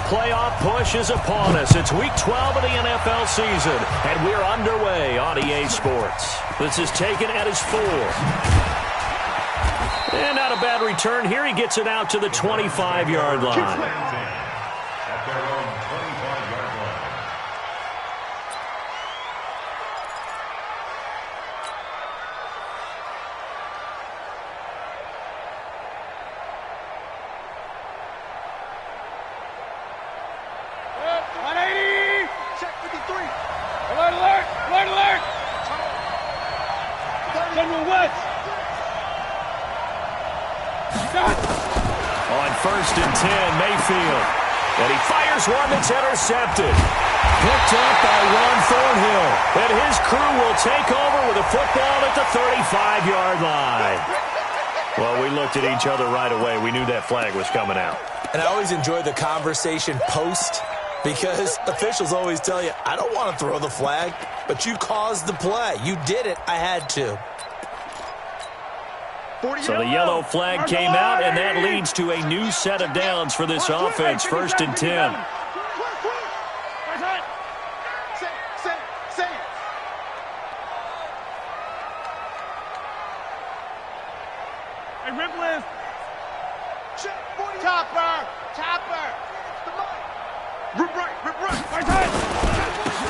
playoff push is upon us. It's Week 12 of the NFL season, and we're underway on EA Sports. This is taken at his 4. And not a bad return here. He gets it out to the 25-yard line. On 1st and 10, Mayfield. And he fires one that's intercepted. Picked up by Ron Thornhill. And his crew will take over with a football at the 35-yard line. Well, we looked at each other right away. We knew that flag was coming out. And I always enjoy the conversation post because officials always tell you, I don't want to throw the flag, but you caused the play. You did it. I had to. So the yellow flag came out, and that leads to a new set of downs for this offense. 1st and 10.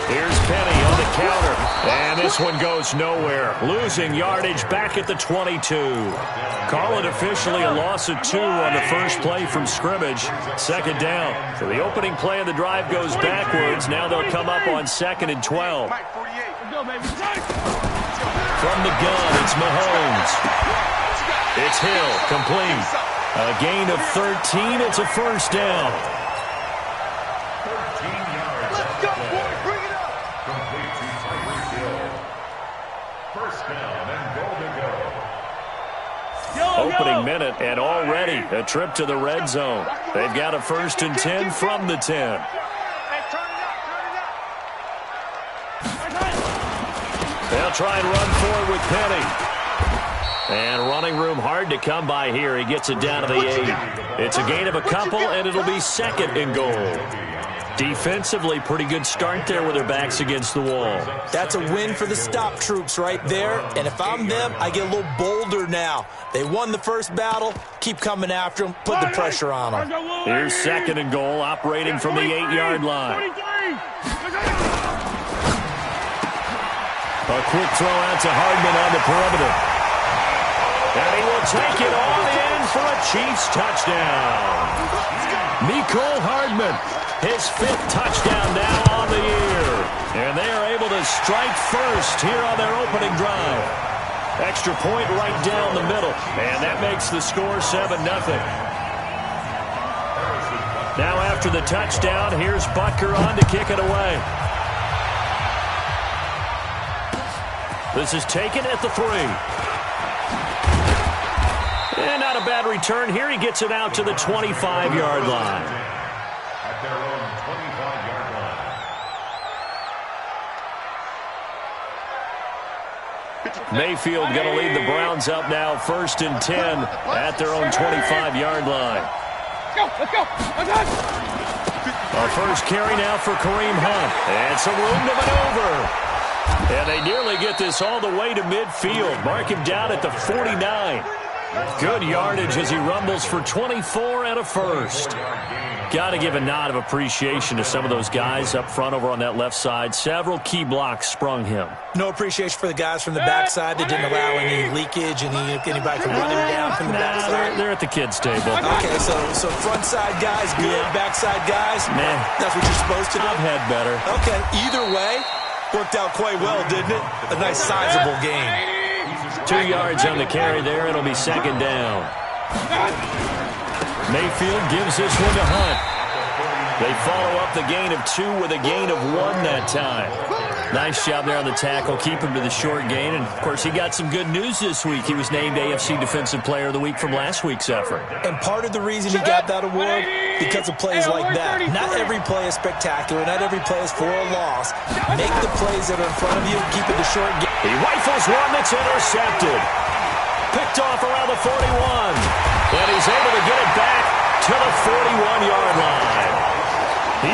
Here's Penny on the counter, and this one goes nowhere. Losing yardage back at the 22. Call it officially a loss of 2 on the first play from scrimmage. 2nd down. So the opening play of the drive goes backwards. Now they'll come up on 2nd and 12. From the gun, it's Mahomes. It's Hill, complete. A gain of 13. It's a 1st down. Opening minute, and already a trip to the red zone. They've got a 1st and 10 from the 10. They'll try and run forward with Penny. And running room hard to come by here. He gets it down to the 8. It's a gain of a couple, and it'll be 2nd and goal. Defensively, pretty good start there with their backs against the wall. That's a win for the stop troops right there. And if I'm them, I get a little bolder now. They won the first battle. Keep coming after them. Put the pressure on them. Here's 2nd and goal, operating from the 8-yard line. A quick throw out to Hardman on the perimeter. And he will take it all in for a Chiefs touchdown. Mecole Hardman, his 5th touchdown now on the year. And they are able to strike first here on their opening drive. Extra point right down the middle. And that makes the score 7-0. Now after the touchdown, here's Butker on to kick it away. This is taken at the 3. And not a bad return here. He gets it out to the 25-yard line. At their own 25-yard line. Mayfield going to lead the Browns up now, 1st and 10 at their own 25-yard line. Let's go. A first carry now for Kareem Hunt. And some room to maneuver. And they nearly get this all the way to midfield. Mark him down at the 49. Good yardage as he rumbles for 24 and a 1st. Got to give a nod of appreciation to some of those guys up front over on that left side. Several key blocks sprung him. No appreciation for the guys from the backside that didn't allow any leakage and anybody from running down from the backside. They're at the kids' table. Okay, so front side guys good, backside guys, man, that's what you're supposed to do. I've had better. Okay, either way, worked out quite well, didn't it? A nice sizable game. 2 yards on the carry there. It'll be 2nd down. Mayfield gives this one to Hunt. They follow up the gain of 2 with a gain of 1 that time. Nice job there on the tackle. Keep him to the short gain. And, of course, he got some good news this week. He was named AFC Defensive Player of the Week from last week's effort. And part of the reason he got that award, because of plays like that. Not every play is spectacular. Not every play is for a loss. Make the plays that are in front of you and keep it to short gain. He rifles one that's intercepted. Picked off around the 41. And he's able to get it back to the 41-yard line.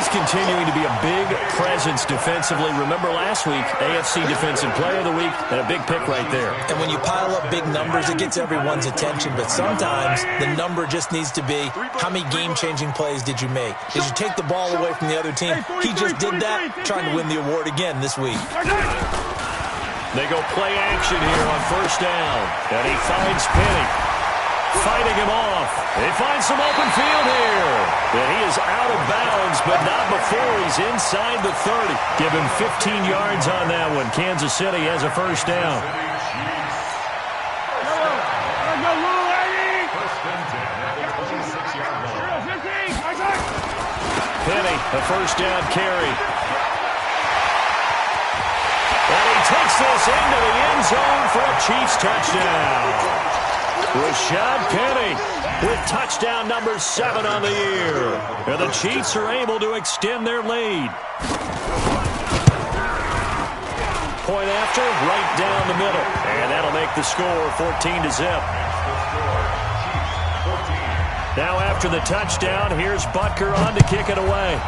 He's continuing to be a big presence defensively. Remember last week, AFC Defensive Player of the Week, and a big pick right there. And when you pile up big numbers, it gets everyone's attention. But sometimes the number just needs to be, how many game-changing plays did you make? Did you take the ball away from the other team? He just did that, trying to win the award again this week. They go play action here on first down. And he finds Penny. Fighting him off. He finds some open field here. And he is out of bounds, but not before he's inside the 30. Give him 15 yards on that one. Kansas City has a first down. Penny, a first down carry. And he takes this into the end zone for a Chiefs touchdown. Rashad Penny with touchdown number 7 on the year. And the Chiefs are able to extend their lead. Point after, right down the middle. And that'll make the score 14-0. Now after the touchdown, here's Butker on to kick it away.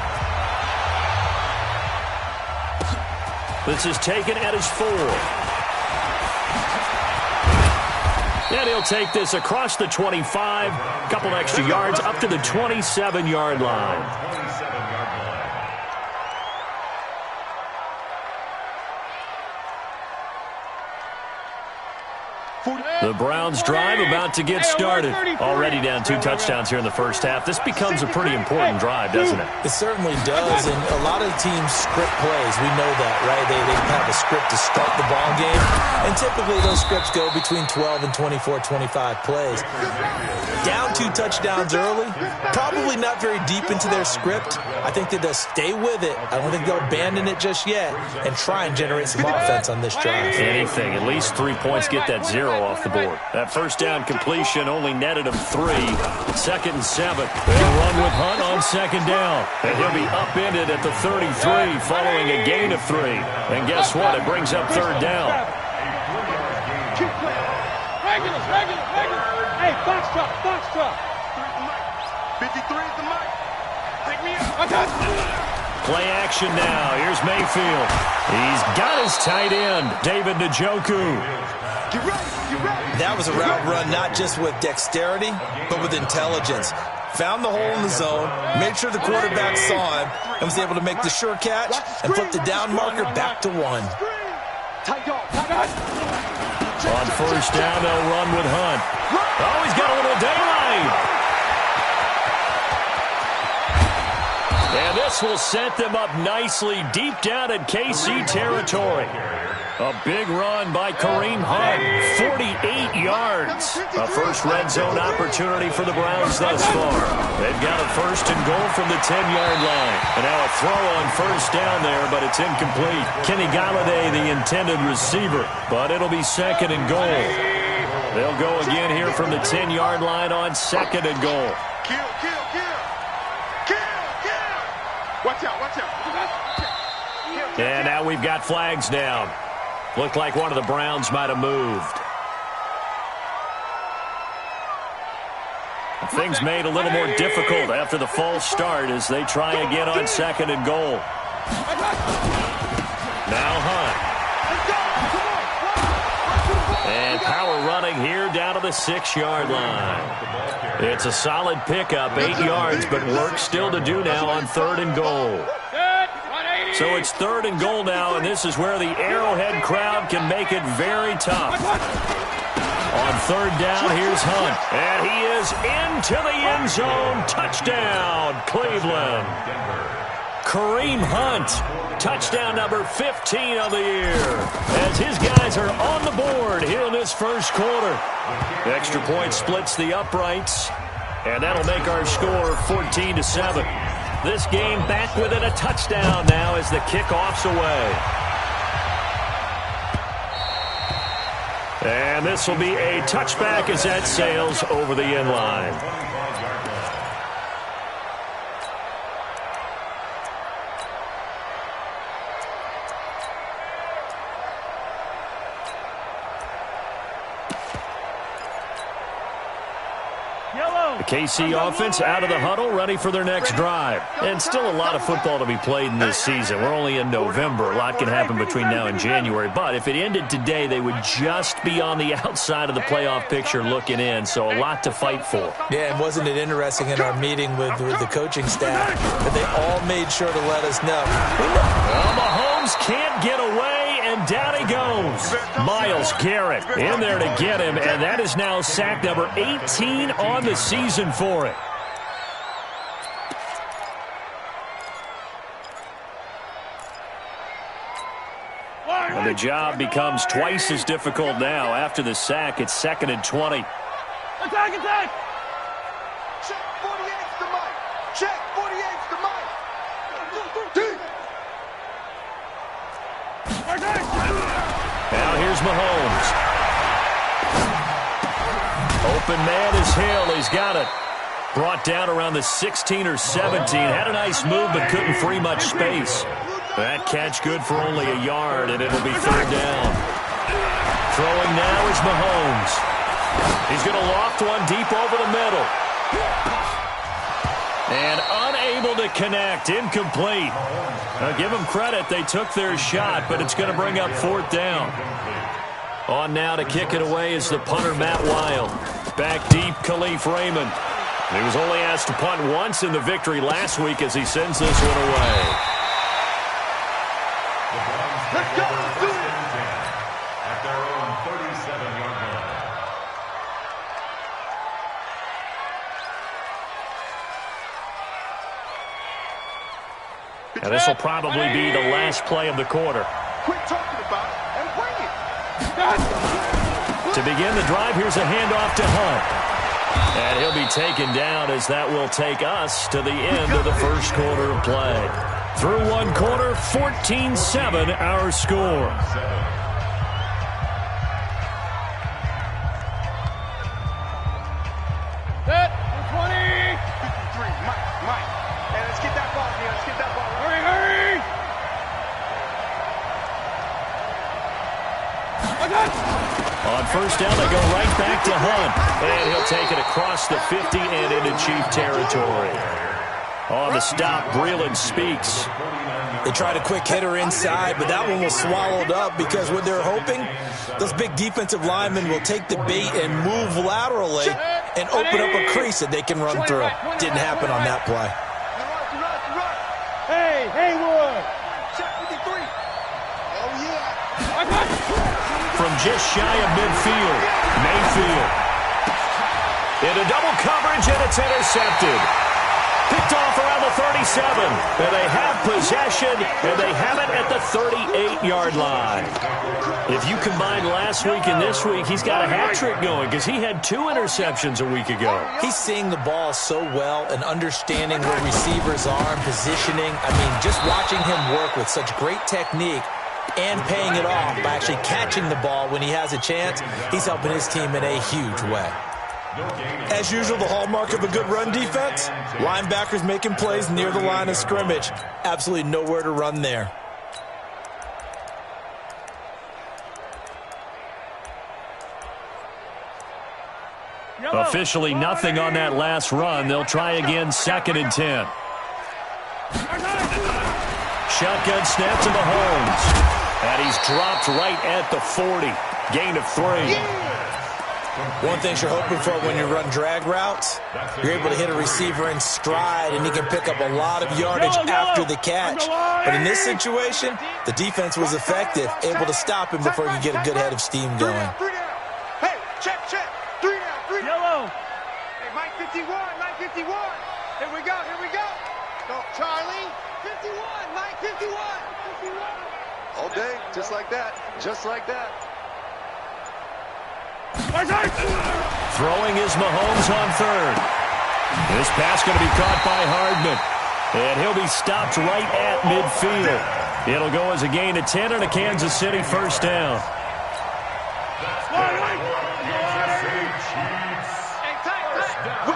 This is taken at his 4. And he'll take this across the 25, a couple extra yards up to the 27-yard line. The Browns drive about to get started. Already down 2 touchdowns here in the first half. This becomes a pretty important drive, doesn't it? It certainly does, and a lot of teams script plays. We know that, right? They have a script to start the ball game, and typically those scripts go between 12 and 24, 25 plays. Down 2 touchdowns early, probably not very deep into their script. I think that they'll stay with it. I don't think they'll abandon it just yet and try and generate some offense on this drive. Anything, at least 3 points, get that 0 off the board. That first down completion only netted him 3. 2nd and 7. They'll run with Hunt on 2nd down. And he'll be upended at the 33 following a gain of 3. And guess what? It brings up 3rd down. Regular. Hey, box truck. 53 is the mic. Take me up. Play action now. Here's Mayfield. He's got his tight end, David Njoku. Get ready. That was a route run not just with dexterity, but with intelligence. Found the hole in the zone, made sure the quarterback saw him, and was able to make the sure catch and flip the down marker back to 1. On first down, they'll run with Hunt. Oh, he's got a little daylight. And this will set them up nicely deep down in KC territory. A big run by Kareem Hunt, 48 yards. A first red zone opportunity for the Browns thus far. They've got a 1st and goal from the 10-yard line. And now a throw on first down there, but it's incomplete. Kenny Galladay, the intended receiver, but it'll be 2nd and goal. They'll go again here from the 10-yard line on 2nd and goal. Kill. Watch out. And now we've got flags down. Looked like one of the Browns might have moved. Things made a little more difficult after the false start as they try again on 2nd and goal. Now Hunt. And power running here down to the 6-yard line. It's a solid pickup, 8 yards, but work still to do now on 3rd and goal. So it's 3rd and goal now, and this is where the Arrowhead crowd can make it very tough. On 3rd down, here's Hunt. And he is into the end zone. Touchdown, Cleveland. Kareem Hunt, touchdown number 15 of the year. As his guys are on the board here in this first quarter. The extra point splits the uprights, and that'll make our score 14-7. This game back within a touchdown now as the kickoff's away. And this will be a touchback as that sails over the end line. KC offense out of the huddle, ready for their next drive. And still a lot of football to be played in this season. We're only in November. A lot can happen between now and January. But if it ended today, they would just be on the outside of the playoff picture looking in. So a lot to fight for. Yeah, and wasn't it interesting in our meeting with the coaching staff that they all made sure to let us know. Well, Mahomes can't get away, and down he goes. Myles Garrett in there to get him, and that is now sack number 18 on the season for it. And the job becomes twice as difficult now. After the sack, it's 2nd and 20. Attack, attack! Check 48's the mic. Check 48's the mic. Dink. Now here's Mahomes. Open man is Hill. He's got it. Brought down around the 16 or 17. Had a nice move, but couldn't free much space. That catch good for only a yard, and it'll be 3rd down. Throwing now is Mahomes. He's going to loft one deep over the middle. And unable to connect. Incomplete. Now, give them credit. They took their shot, but it's going to bring up 4th down. On now to kick it away is the punter, Matt Wild. Back deep, Khalif Raymond. He was only asked to punt once in the victory last week as he sends this one away. Let's go. Let's do it. At their own 37-yard line. And this will probably be the last play of the quarter. Quit talking about it and bring it. To begin the drive, here's a handoff to Hunt. And he'll be taken down as that will take us to the end of the first quarter of play. Through one quarter, 14-7 our score. Set. 20. 53. Mike. Hey, let's get that ball, man. Let's get that ball. Hurry, hurry. On first down, they go right back to Hunt. And he'll take it across the 50 and into Chief territory. On the stop, Breeland Speaks. They tried a quick hitter inside, but that one was swallowed up because what they're hoping, those big defensive linemen will take the bait and move laterally and open up a crease that they can run through. Didn't happen on that play. Hey, Haywood. Check 53. Oh, yeah. From just shy of midfield, Mayfield. Into double coverage, and it's intercepted. Picked off around the 37. And they have possession, and they have it at the 38-yard line. If you combine last week and this week, he's got a hat trick going because he had 2 interceptions a week ago. He's seeing the ball so well and understanding where receivers are and positioning. I mean, just watching him work with such great technique and paying it off by actually catching the ball when he has a chance, he's helping his team in a huge way. As usual, the hallmark of a good run defense, linebackers making plays near the line of scrimmage. Absolutely nowhere to run there. Officially nothing on that last run. They'll try again, 2nd and 10. Shotgun snap to Mahomes. And he's dropped right at the 40. Gain of 3. One thing you're hoping for when you run drag routes, you're able to hit a receiver in stride, and he can pick up a lot of yardage after the catch. But in this situation, the defense was effective, able to stop him before he could get a good head of steam going. 3 down. Hey, check. 3 down. Yellow. Hey, Mike 51. Here we go. Go, Charlie. 51. Mike 51. All day, just like that. Throwing is Mahomes on 3rd. This pass going to be caught by Hardman. And he'll be stopped right at midfield. It'll go as a gain of 10 and a Kansas City first down.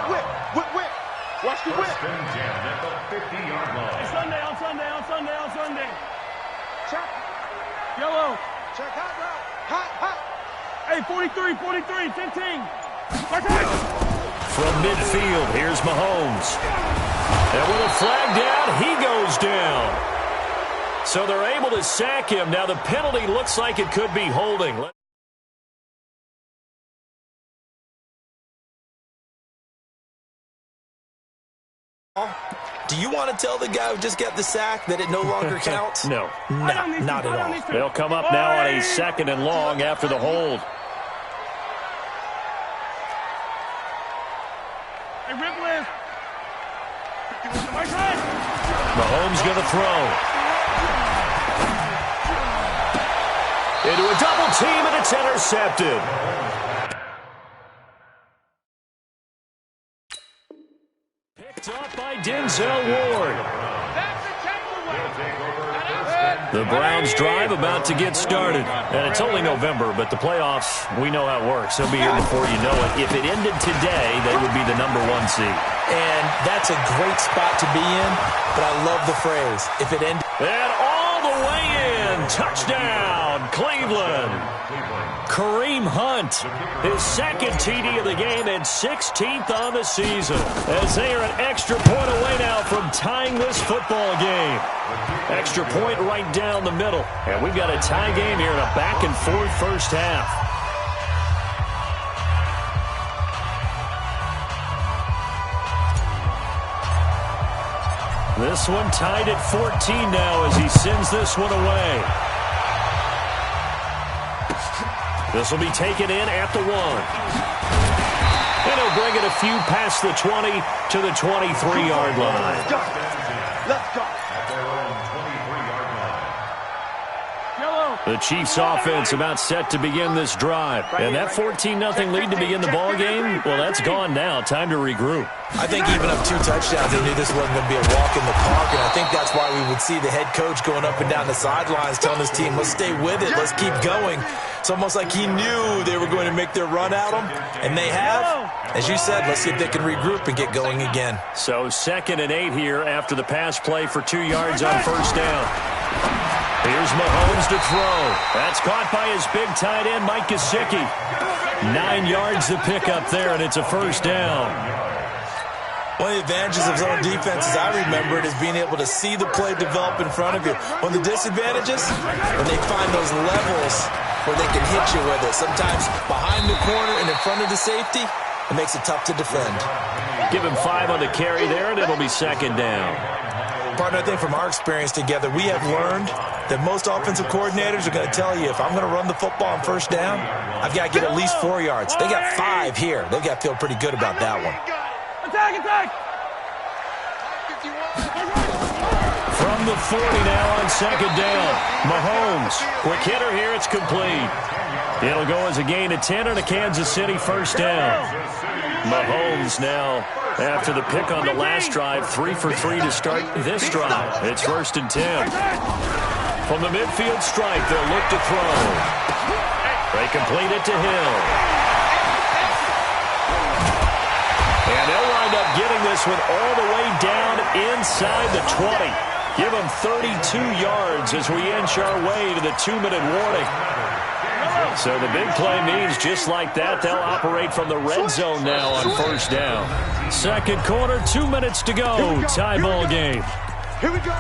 Whip. Watch the whip. First and 10 at the 50-yard line. On Sunday. Check. Yellow. Check hot route. Hot. Hey, 43, 15. From midfield, here's Mahomes. And with a flag down, he goes down. So they're able to sack him. Now the penalty looks like it could be holding. Do you want to tell the guy who just got the sack that it no longer counts? No. No, not at all. They'll come up now on a 2nd and long after the hold. Mahomes going to throw. Into a double team, and it's intercepted. Picked up by Denzel Ward. The Browns drive about to get started. And it's only November, but the playoffs, we know how it works. They'll be here before you know it. If it ended today, they would be the #1 seed. And that's a great spot to be in, but I love the phrase, if it ended. And all the way in. Touchdown, Cleveland. Kareem Hunt, his 2nd TD of the game and 16th on the season. As they are an extra point away now from tying this football game. Extra point right down the middle. And we've got a tie game here in a back-and-forth first half. This one tied at 14 now as he sends this one away. This will be taken in at the 1. And he'll bring it a few past the 20 to the 23-yard line. Let's go. Let's go. The Chiefs offense about set to begin this drive. And that 14-0 lead to begin the ball game, well, that's gone now. Time to regroup. I think even up 2 touchdowns, they knew this wasn't going to be a walk in the park, and I think that's why we would see the head coach going up and down the sidelines telling his team, let's stay with it, let's keep going. It's almost like he knew they were going to make their run at him, and they have. As you said, let's see if they can regroup and get going again. So 2nd and 8 here after the pass play for 2 yards on first down. Here's Mahomes to throw. That's caught by his big tight end, Mike Gesicki. 9 yards to pick up there, and it's a first down. One of the advantages of zone defense, as I remember it, is being able to see the play develop in front of you. One of the disadvantages, when they find those levels where they can hit you with it. Sometimes behind the corner and in front of the safety, it makes it tough to defend. Give him 5 on the carry there, and it'll be 2nd down. Partner, I think from our experience together, we have learned that most offensive coordinators are going to tell you, if I'm going to run the football on first down, I've got to get at least 4 yards. They got 5 here. They've got to feel pretty good about that one. Attack, attack! From the 40 now on 2nd down. Mahomes, quick hitter here, it's complete. It'll go as a gain of 10 on a Kansas City first down. Mahomes now, after the pick on the last drive, 3 for 3 to start this drive. It's 1st and 10. From the midfield stripe, they'll look to throw. They complete it to Hill. And they'll wind up getting this one all the way down inside the 20. Give them 32 yards as we inch our way to the 2-minute warning. So the big play means just like that, they'll operate from the red zone now on first down. 2nd quarter, 2 minutes to go. Tie ball game. Here we go.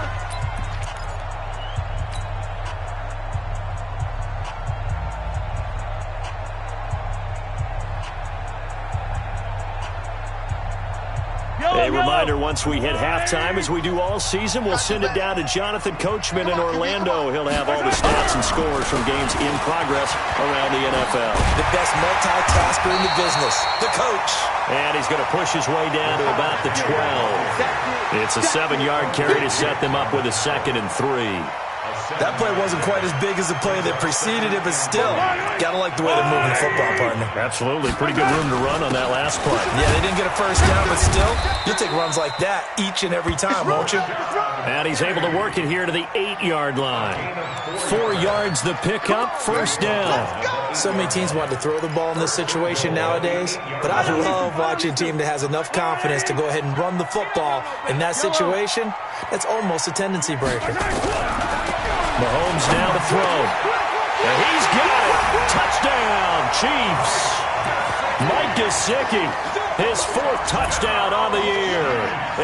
A reminder, once we hit halftime, as we do all season, we'll send it down to Jonathan Coachman in Orlando. He'll have all the stats and scores from games in progress around the NFL. The best multitasker in the business, the coach. And he's going to push his way down to about the 12. It's a 7-yard carry to set them up with a 2nd and 3. That play wasn't quite as big as the play that preceded it, but still, got to like the way they're moving the football, partner. Absolutely. Pretty good room to run on that last play. Yeah, they didn't get a first down, but still, you'll take runs like that each and every time, won't you? And he's able to work it here to the 8-yard line. 4 yards the pickup, first down. So many teams want to throw the ball in this situation nowadays, but I love watching a team that has enough confidence to go ahead and run the football in that situation. That's almost a tendency breaker. Mahomes now to throw. And he's got it. Touchdown, Chiefs. Mike Gesicki, his 4th touchdown on the year.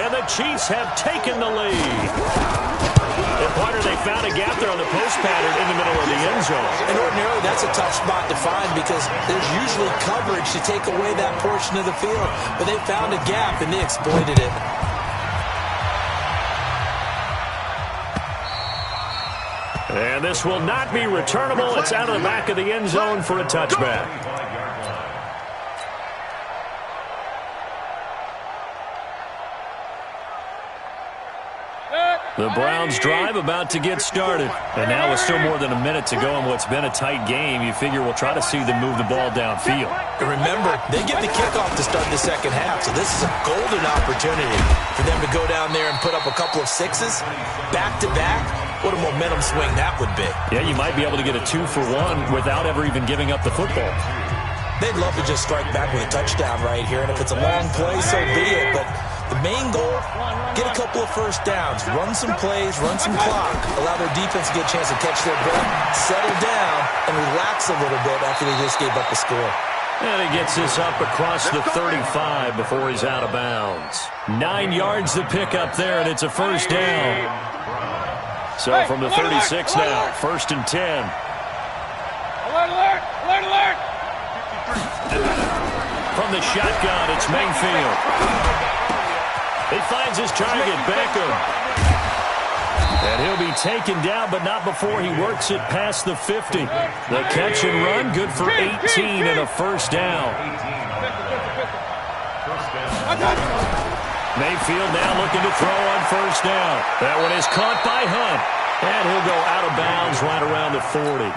And the Chiefs have taken the lead. And partner, they found a gap there on the post pattern in the middle of the end zone. And ordinarily, that's a tough spot to find because there's usually coverage to take away that portion of the field. But they found a gap, and they exploited it. And this will not be returnable. It's out of the back of the end zone for a touchback. The Browns drive about to get started. And now with still more than a minute to go in what's been a tight game, you figure we'll try to see them move the ball downfield. And remember, they get the kickoff to start the second half, so this is a golden opportunity for them to go down there and put up a couple of 6s back-to-back. What a momentum swing that would be. Yeah, you might be able to get a 2-for-1 without ever even giving up the football. They'd love to just strike back with a touchdown right here, and if it's a long play, so be it. But the main goal, get a couple of first downs, run some plays, run some clock, allow their defense to get a chance to catch their breath, settle down, and relax a little bit after they just gave up the score. And he gets this up across the 35 before he's out of bounds. 9 yards to pick up there, and it's a first down. So from the 36 now, 1st and 10. Alert, alert, alert, alert. From the shotgun, it's Mayfield. He finds his target, Beckham. And he'll be taken down, but not before he works it past the 50. The catch and run, good for 18 and a first down. Mayfield now looking to throw on first down. That one is caught by Hunt. And he'll go out of bounds right around the 40.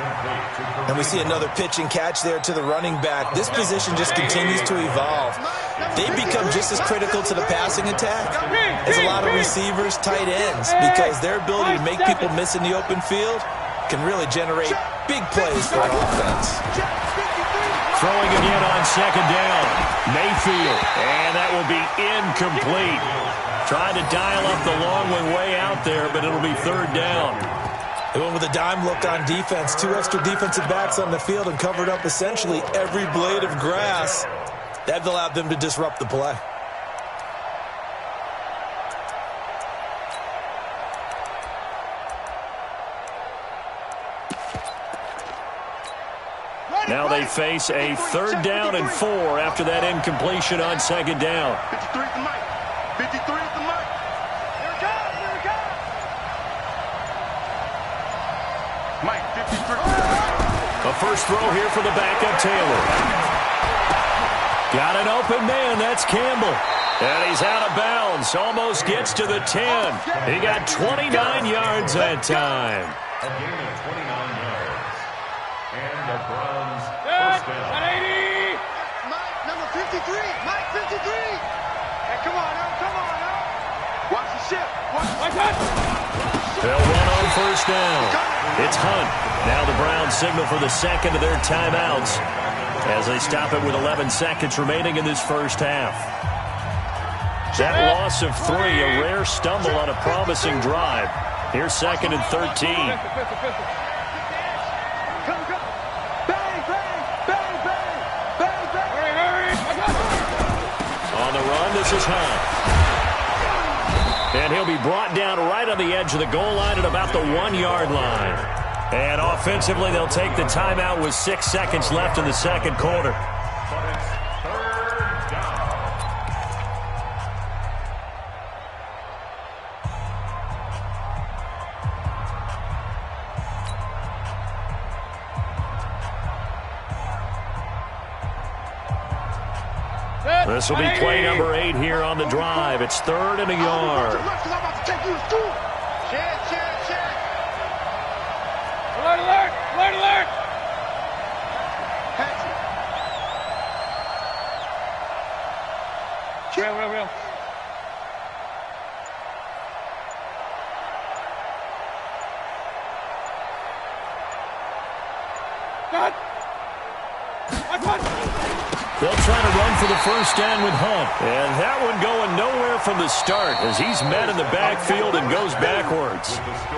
And we see another pitch and catch there to the running back. This position just continues to evolve. They become just as critical to the passing attack as a lot of receivers, tight ends, because their ability to make people miss in the open field can really generate big plays for an offense. Throwing again on second down. Mayfield. And that will be incomplete. Trying to dial up the long one way out there, but it'll be 3rd down. They went with a dime look on defense. 2 extra defensive backs on the field and covered up essentially every blade of grass. That allowed them to disrupt the play. Now they face a 3rd down and 4 after that incompletion on second down. 53 at the mic. 53 at the mic. Here it comes, here it comes. Mike, 53. A first throw here for the backup, Taylor. Got an open man, that's Campbell. And he's out of bounds, almost gets to the 10. He got 29 yards that time. A gain of 29 yards. And the Browns first down. 80. Mike, number 53. Mike, 53. Hey, come on now, come on now. Watch the ship. Watch the They'll run on first down. It's Hunt. Now the Browns signal for the second of their timeouts as they stop it with 11 seconds remaining in this first half. That loss of 3, a rare stumble on a promising drive. Here's 2nd and 13. Come, come. Bang, bang, bang, bang, bang, bang. Hurry, hurry. On the run, this is Hunt. And he'll be brought down right on the edge of the goal line at about the 1-yard line. And offensively, they'll take the timeout with 6 seconds left in the second quarter. But it's 3rd down. This will be play number 8 here on the drive. It's 3rd and a yard. Alert, alert, alert, alert. Real. Cut. They'll try to run for the first down with Hunt. And that one going nowhere from the start as he's met in the backfield and goes backwards.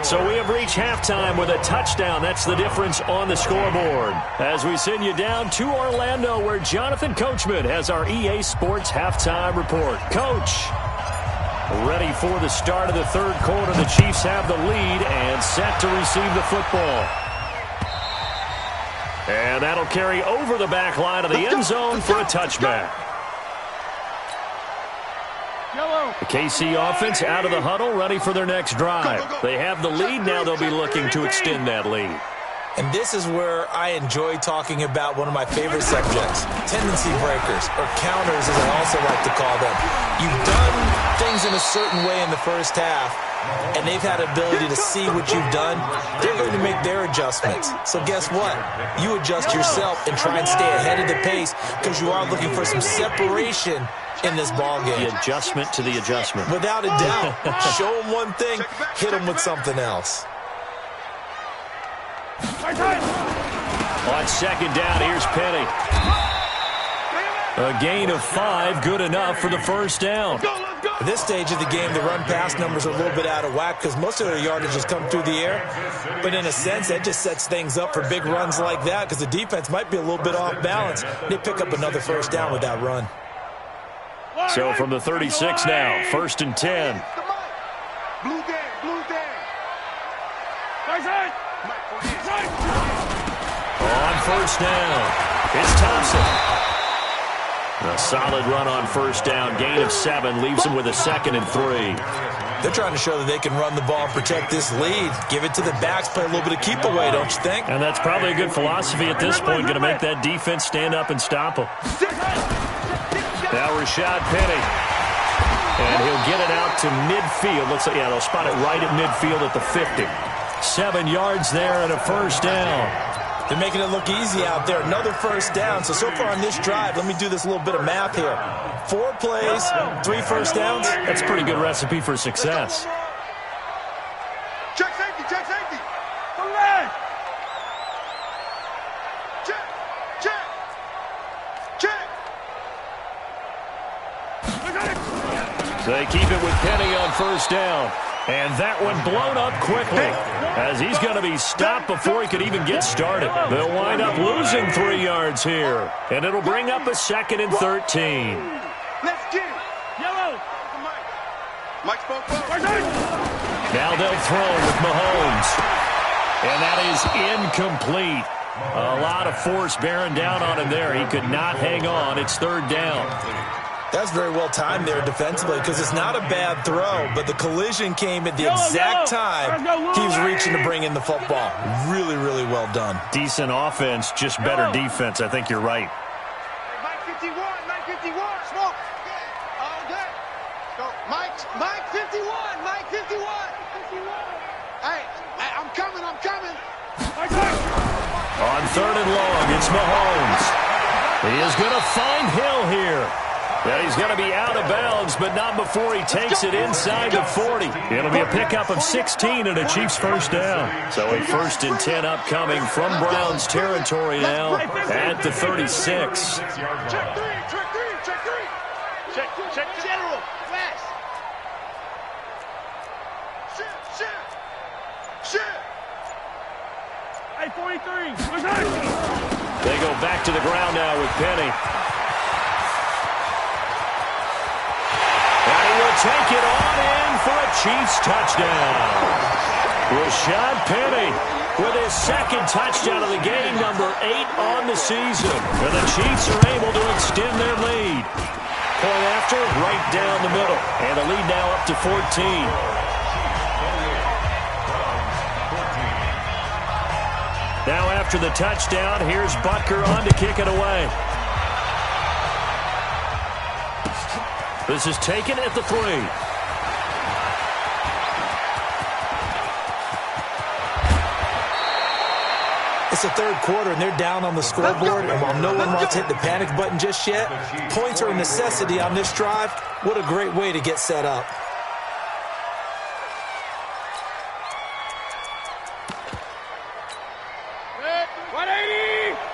So we have reached halftime with a touchdown. That's the difference on the scoreboard. As we send you down to Orlando, where Jonathan Coachman has our EA Sports halftime report. Coach, ready for the start of the third quarter. The Chiefs have the lead and set to receive the football. And that'll carry over the back line of the end zone for a touchback. The KC offense out of the huddle, ready for their next drive. They have the lead. Now they'll be looking to extend that lead. And this is where I enjoy talking about one of my favorite subjects, tendency breakers, or counters as I also like to call them. You've done things in a certain way in the first half, and they've had ability to see what you've done. They're going to make their adjustments. So guess what? You adjust yourself and try and stay ahead of the pace because you are looking for some separation in this ball game. The adjustment to the adjustment. Without a doubt. Show them one thing, hit them with something else. On second down, here's Penny. A gain of 5, good enough for the first down. At this stage of the game, the run-pass numbers are a little bit out of whack because most of their yardage has come through the air. But in a sense, that just sets things up for big runs like that because the defense might be a little bit off balance. They pick up another first down with that run. So from the 36 now, 1st and 10. Blue Dan. On first down, it's Thompson. A solid run on first down. Gain of 7 leaves him with a 2nd and 3. They're trying to show that they can run the ball and protect this lead. Give it to the backs, play a little bit of keep away, don't you think? And that's probably a good philosophy at this point. Going to make that defense stand up and stop him. Now Rashad Penny. And he'll get it out to midfield. Looks like, yeah, they'll spot it right at midfield at the 50. 7 yards there and a first down. They're making it look easy out there. Another first down. So far on this drive, let me do this little bit of math here. 4 plays, 3 first downs. That's a pretty good recipe for success. Check safety. Go left. Check. So they keep it with Penny on first down. And that one blown up quickly as he's going to be stopped before he could even get started. They'll wind up losing 3 yards here. And it'll bring up a 2nd and 13. Let's get it. Yellow. Mike spoke well. Now they'll throw with Mahomes. And that is incomplete. A lot of force bearing down on him there. He could not hang on. It's 3rd down. That's very well timed there defensively because it's not a bad throw, but the collision came at the exact time he was reaching to bring in the football. Really, really well done. Decent offense, just better defense. I think you're right. Mike 51, smoke. All day. Go, Mike 51. Hey, I'm coming. On 3rd and long, it's Mahomes. He is going to find Hill here. And he's going to be out of bounds, but not before he takes it inside the 40. It'll be a pickup of 16 and a Chiefs first down. So a 1st and 10 upcoming from Browns territory now at the 36. Check three. Check general. Fast. Shit. Hey, 43. They go back to the ground now with Penny. Take it on in for a Chiefs touchdown. Rashad Penny with his 2nd touchdown of the game, number 8 on the season. And the Chiefs are able to extend their lead. Point after, right down the middle. And the lead now up to 14. Now after the touchdown, here's Butker on to kick it away. This is taken at the 3. It's the 3rd quarter, and they're down on the scoreboard. And while no one wants to hit the panic button just yet, points are a necessity on this drive. What a great way to get set up.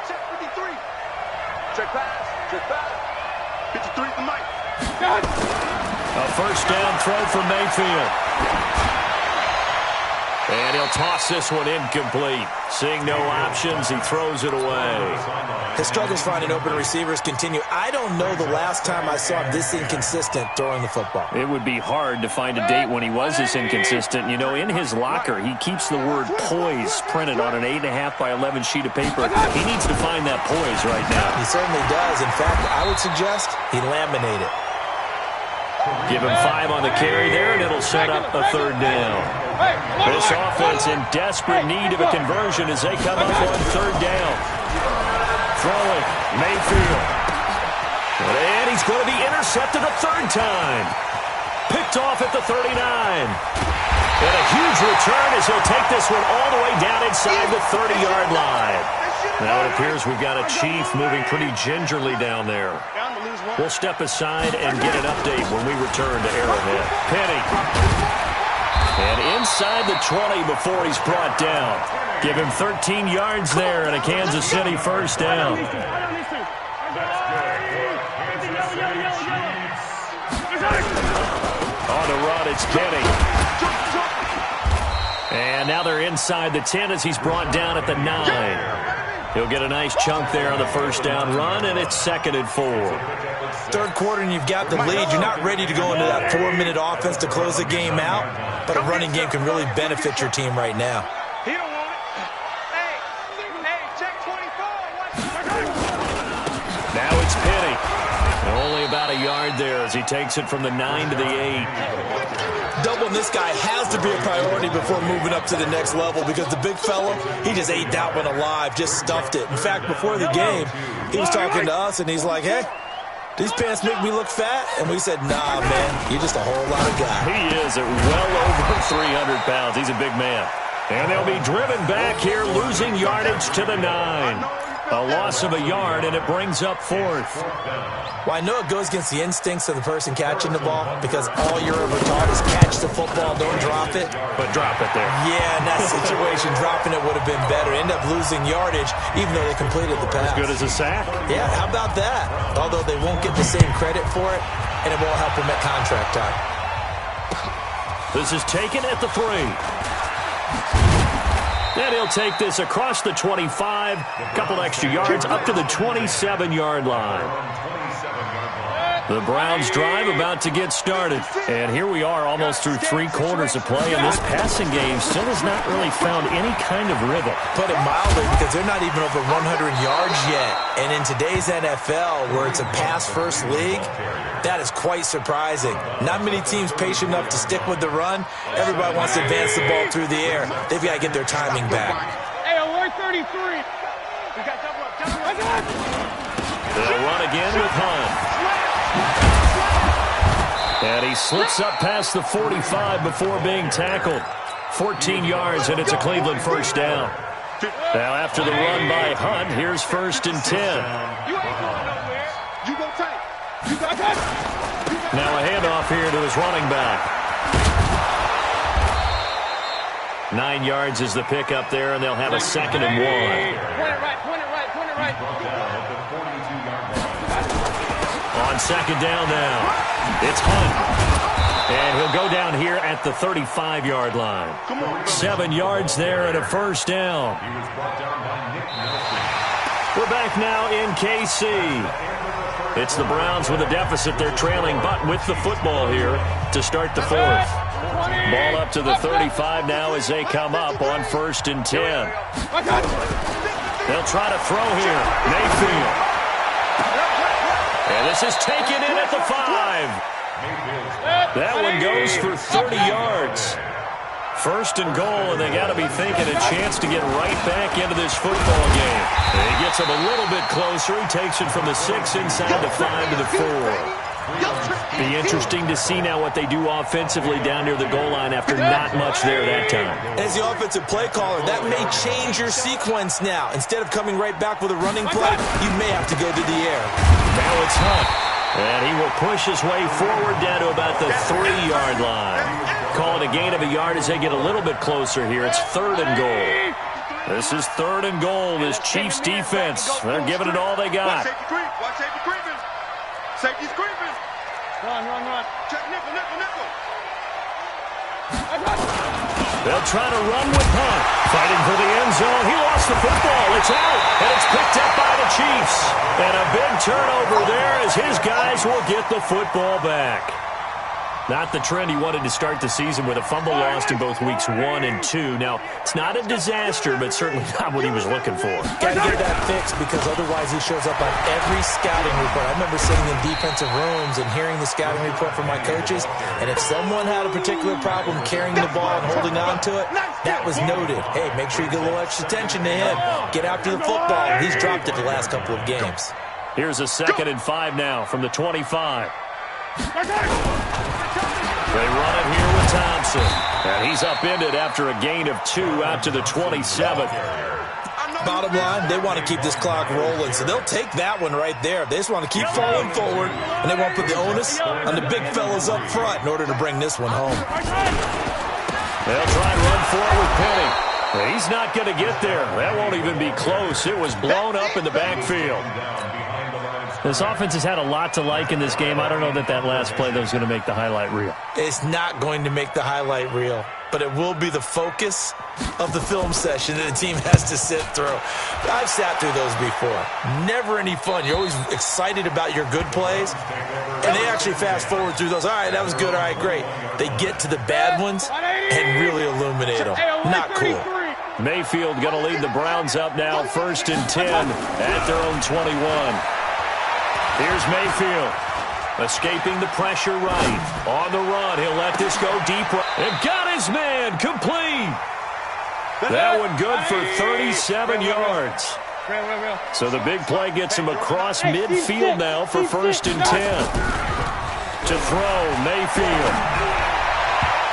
Check 53. Check pass. A first down throw for Mayfield. And he'll toss this one incomplete. Seeing no options, he throws it away. His struggles finding open receivers continue. I don't know the last time I saw him this inconsistent throwing the football. It would be hard to find a date when he was this inconsistent. You know, in his locker, he keeps the word poise printed on an 8.5 by 11 sheet of paper. He needs to find that poise right now. He certainly does. In fact, I would suggest he laminate it. Give him 5 on the carry there, and it'll set up a third down. This offense in desperate need of a conversion as they come up on third down. Throwing, Mayfield. And he's going to be intercepted a third time. Picked off at the 39. And a huge return as he'll take this one all the way down inside the 30-yard line. Now it appears we've got a Chief moving pretty gingerly down there. We'll step aside and get an update when we return to Arrowhead. Penny. And inside the 20 before he's brought down. Give him 13 yards there and a Kansas City first down. On the run, it's Penny. And now they're inside the 10 as he's brought down at the 9. He'll get a nice chunk there on the first down run, and it's 2nd and 4. Third quarter and you've got the lead. You're not ready to go into that 4-minute offense to close the game out, but a running game can really benefit your team right now. He don't want it. Hey, check 24. Now it's Penny. Only about a yard there as he takes it from the 9 to the 8. Doubling this guy has to be a priority before moving up to the next level because the big fella, he just ate that one alive, just stuffed it. In fact, before the game, he was talking to us, and he's like, hey, these pants make me look fat? And we said, nah, man, you're just a whole lot of guy. He is at well over 300 pounds. He's a big man. And they'll be driven back here, losing yardage to the 9. A loss of a yard, and it brings up 4th. Well, I know it goes against the instincts of the person catching the ball because all you're ever taught is catch the football, don't drop it. But drop it there. Yeah, in that situation, dropping it would have been better. End up losing yardage, even though they completed the pass. As good as a sack. Yeah, how about that? Although they won't get the same credit for it, and it won't help them at contract time. This is taken at the 3. And he'll take this across the 25, couple extra yards, up to the 27-yard line. The Browns drive about to get started. And here we are almost through 3 quarters of play, and this passing game still has not really found any kind of rhythm. Put it mildly, because they're not even over 100 yards yet. And in today's NFL, where it's a pass-first league, that is quite surprising. Not many teams patient enough to stick with the run. Everybody wants to advance the ball through the air. They've got to get their timing back. Hey, alert 33. We got double up. They'll run again with Hunt. And he slips up past the 45 before being tackled. 14 yards, and it's a Cleveland first down. Now after the run by Hunt, here's 1st and 10. You ain't going nowhere. You go tight. You got that. Now a handoff here to his running back. 9 yards is the pickup there, and they'll have a 2nd and 1. Point it right, point it right, point it right. On 2nd down now, it's Hunt. And he'll go down here at the 35-yard line. 7 yards there and a first down. We're back now in KC. It's the Browns with a deficit. They're trailing, but with the football here to start the 4th. Ball up to the 35 now as they come up on 1st and 10. They'll try to throw here. Mayfield. And this is taken in at the 5. That one goes for 30 yards. 1st and goal, and they got to be thinking a chance to get right back into this football game. And he gets him a little bit closer. He takes it from the 6 inside the 5 to the 4. Be interesting to see now what they do offensively down near the goal line after not much there that time. As the offensive play caller, that may change your sequence now. Instead of coming right back with a running play, you may have to go to the air. Now it's Hunt. And he will push his way forward down to about the 3-yard line. Call it a gain of a yard as they get a little bit closer here. It's 3rd and goal. This is 3rd and goal. This Chiefs defense, they're giving it all they got. Watch safety creep. Watch safety creeping. Safety's creeping. They'll try to run with punt. Fighting for the end zone. He lost the football. It's out, and it's picked up by the Chiefs. And a big turnover there as his guys will get the football back. Not the trend he wanted to start the season with a fumble lost in both weeks 1 and 2. Now, it's not a disaster, but certainly not what he was looking for. Got to get that fixed because otherwise he shows up on every scouting report. I remember sitting in defensive rooms and hearing the scouting report from my coaches, and if someone had a particular problem carrying the ball and holding on to it, that was noted. Hey, make sure you get a little extra attention to him. Get after the football. He's dropped it the last couple of games. Here's a 2nd and 5 now from the 25. They run it here with Thompson. And he's upended after a gain of 2 out to the 27. Bottom line, they want to keep this clock rolling, so they'll take that one right there. They just want to keep falling forward, and they want to put the onus on the big fellas up front in order to bring this one home. They'll try and run for it with Penny. He's not going to get there. That won't even be close. It was blown up in the backfield. This offense has had a lot to like in this game. I don't know that last play that was going to make the highlight reel. It's not going to make the highlight reel, but it will be the focus of the film session that the team has to sit through. I've sat through those before. Never any fun. You're always excited about your good plays, and they actually fast forward through those. All right, that was good. All right, great. They get to the bad ones and really illuminate them. Not cool. Mayfield going to lead the Browns up now, 1st and 10 at their own 21. Here's Mayfield, escaping the pressure right. On the run, he'll let this go deep. And got his man, complete. That one good for 37 yards. So the big play gets him across midfield now for 1st and 10. To throw, Mayfield.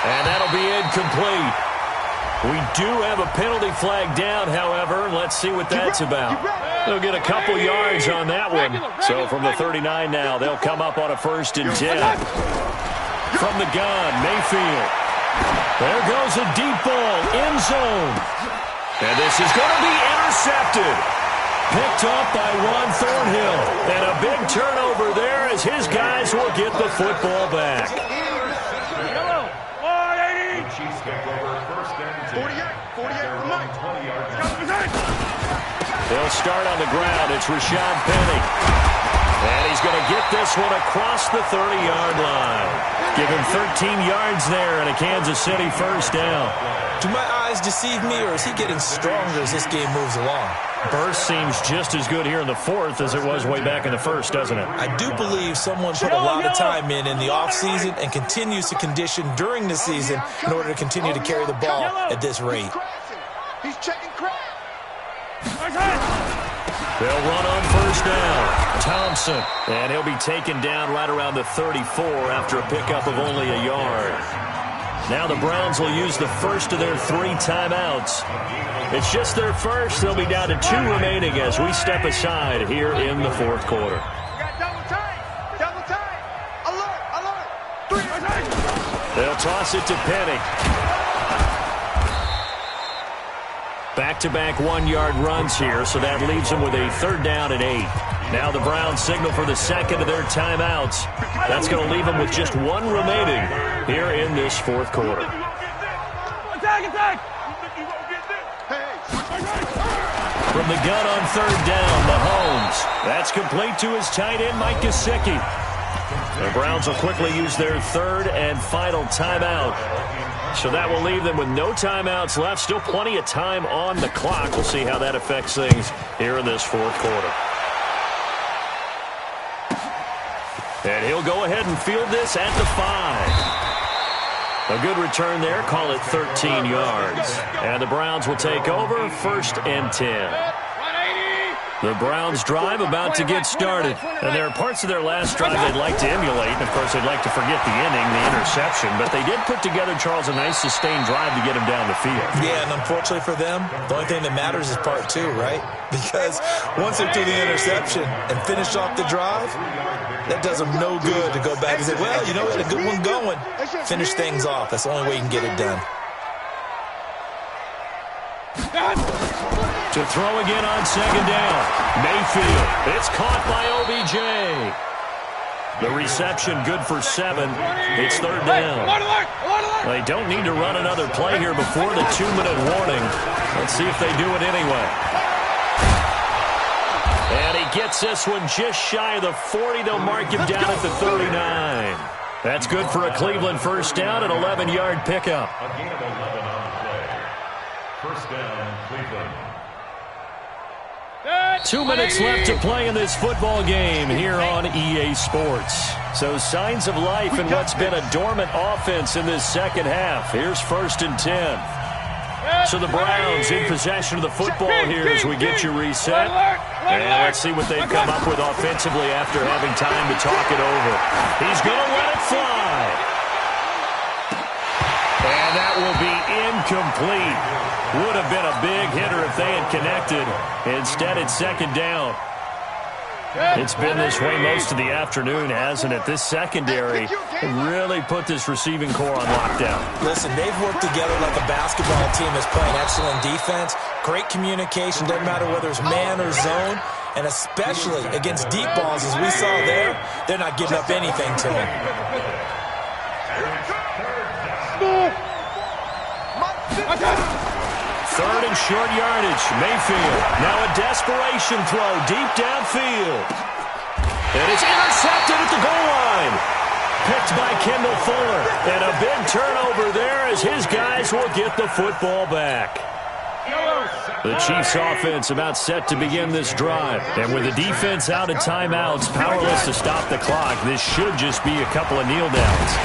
And that'll be incomplete. We do have a penalty flag down, however. Let's see what that's about. They'll get a couple yards on that one. So from the 39 now, they'll come up on a 1st and 10. From the gun, Mayfield. There goes a deep ball, end zone. And this is going to be intercepted. Picked up by Juan Thornhill. And a big turnover there as his guys will get the football back. 48 from Mike. 20 yards. They'll start on the ground. It's Rashad Penny. And he's going to get this one across the 30-yard line. Give him 13 yards there and a Kansas City 1st down. Do my eyes deceive me, or is he getting stronger as this game moves along? Burst seems just as good here in the 4th as it was way back in the 1st, doesn't it? I do believe someone put a lot of time in the offseason and continues to condition during the season in order to continue to carry the ball at this rate. He's checking crap. They'll run on 1st down. Thompson. And he'll be taken down right around the 34 after a pickup of only a yard. Now the Browns will use the first of their 3 timeouts. It's just their first. They'll be down to 2 remaining as we step aside here in the 4th quarter. Double time. Alert. 3. They'll toss it to Penny. Back-to-back 1-yard runs here, so that leaves them with a 3rd down and 8. Now the Browns signal for the 2nd of their timeouts. That's going to leave them with just 1 remaining here in this 4th quarter. Attack! From the gun on 3rd down, Mahomes. That's complete to his tight end, Mike Gesicki. The Browns will quickly use their 3rd and final timeout. So that will leave them with no timeouts left. Still plenty of time on the clock. We'll see how that affects things here in this 4th quarter. And he'll go ahead and field this at the 5. A good return there. Call it 13 yards. And the Browns will take over 1st and 10. The Browns drive about to get started. And there are parts of their last drive they'd like to emulate. And, of course, they'd like to forget the inning, the interception. But they did put together, Charles, a nice sustained drive to get him down the field. Yeah, and unfortunately for them, the only thing that matters is part 2, right? Because once they do the interception and finish off the drive, that does them no good to go back and say, well, you know, we had a good one going. Finish things off. That's the only way you can get it done. To throw again on 2nd down. Mayfield. It's caught by OBJ. The reception good for 7. It's third down. They don't need to run another play here before the 2-minute warning. Let's see if they do it anyway. And he gets this one just shy of the 40. They'll mark him down at the 39. That's good for a Cleveland first down, an 11-yard pickup. A gain of 11 on the play. First down, Cleveland. 2 minutes left to play in this football game here on EA Sports. So signs of life in what's been a dormant offense in this second half. Here's 1st and 10. So the Browns in possession of the football here as we get you reset. And let's see what they've come up with offensively after having time to talk it over. He's going to let it fly. And that will be incomplete. Would have been a big hitter if they had connected. Instead, it's second down. It's been this way most of the afternoon, hasn't it? This secondary really put this receiving core on lockdown. Listen, they've worked together like a basketball team that's playing excellent defense. Great communication, doesn't matter whether it's man or zone. And especially against deep balls, as we saw there, they're not giving up anything to them. Third and short yardage. Mayfield. Now a desperation throw deep downfield. And it's intercepted at the goal line. Picked by Kendall Fuller. And a big turnover there as his guys will get the football back. The Chiefs offense about set to begin this drive. And with the defense out of timeouts, powerless to stop the clock, this should just be a couple of kneel downs.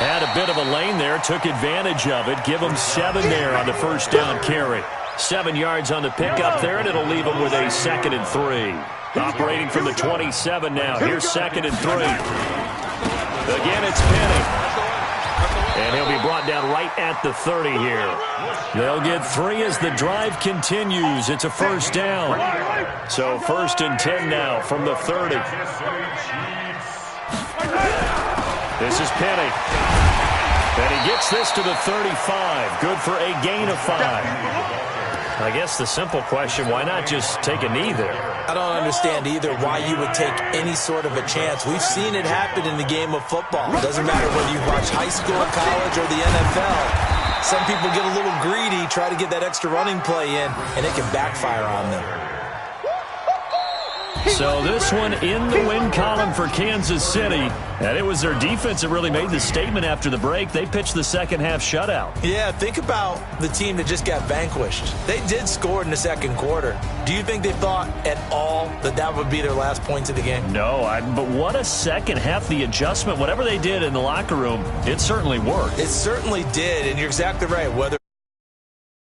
Had a bit of a lane there, took advantage of it. Give them 7 there on the first down carry. 7 yards on the pickup there, and it'll leave them with a 2nd and 3. Operating from the 27 now. Here's 2nd and 3. Again, it's Penny. And he'll be brought down right at the 30 here. They'll get 3 as the drive continues. It's a first down. So 1st and 10 now from the 30. This is Penny. And he gets this to the 35. Good for a gain of 5. I guess the simple question, why not just take a knee there? I don't understand either why you would take any sort of a chance. We've seen it happen in the game of football. It doesn't matter whether you watch high school, college, or the NFL. Some people get a little greedy, try to get that extra running play in, and it can backfire on them. So this one in the win column for Kansas City. And it was their defense that really made the statement after the break. They pitched the second half shutout. Yeah, think about the team that just got vanquished. They did score in the second quarter. Do you think they thought at all that that would be their last points of the game? No, but what a second half. The adjustment, whatever they did in the locker room, it certainly worked. It certainly did, and you're exactly right. Whether